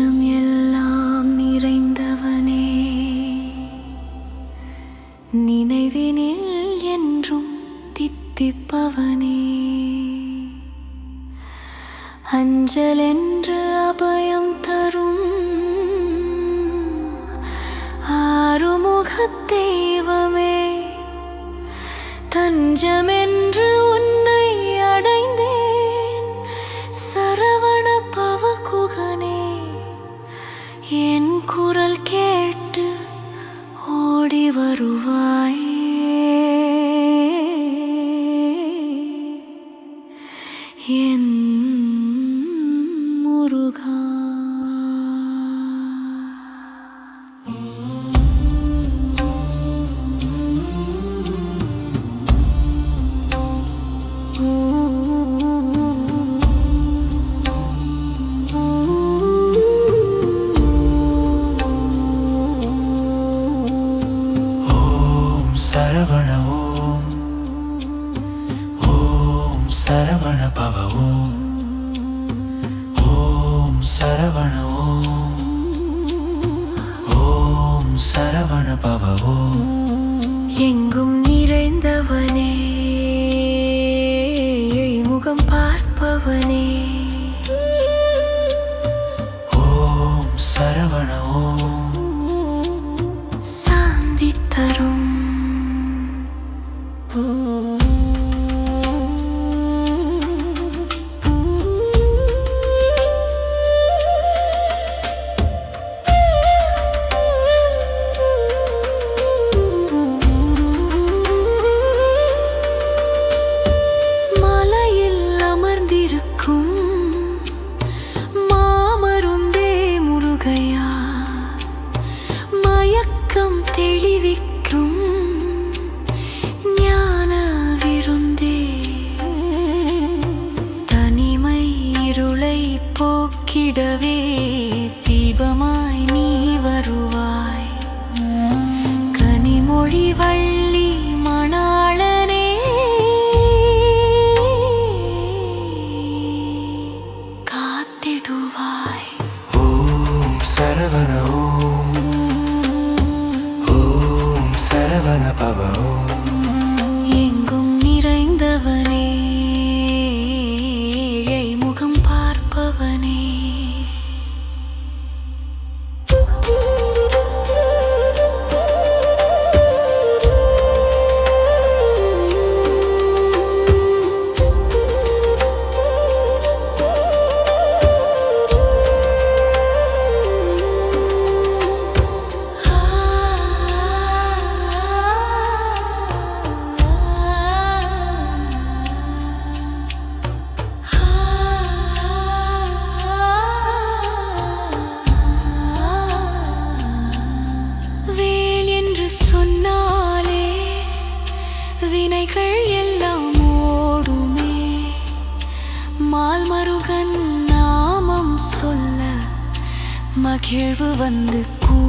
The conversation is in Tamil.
நெஞ்சம் எல்லாம் நிறைந்தவனே, நினைவினில் என்றும் தித்திப்பவனே, அஞ்சல் என்று அபயம் தரும் ஆறுமுகத் தெய்வமே, தஞ்சமென்று உன்னை அடைந்தேன் சரவண பவகுகனே, என் குரல் கேட்டு ஓடி வருவாய், என் முருகா. சரவண ஓம் ஓம் சரவண பவ ஓம் ஓம் சரவண ஓம் ஓம் சரவண பவ ஓம். எங்கும் நிறைந்தவனே, முகம் பார்ப்பவனே, ஓம் சரவண ஓம் சாந்தி தரும் மயக்கம் தெளிவிக்கும் ஞான விருந்தே, தனிமை இருளை போக்கிடவே தீபமாய் நீ வருவாய், கனிமொழி வள்ளி மணாளனே, காத்திடுவாய். ஓம் சரவண ஓம் ஓம் சரவண பவ ஓம். எங்கும் நிறைந்தவனே, முகம் பார்ப்பவனே, சொன்னாலே வினைகள் எல்லாம் ஓடுமே, மால்மருகன் நாமம் சொல்ல மகிழ்வு வந்து கூ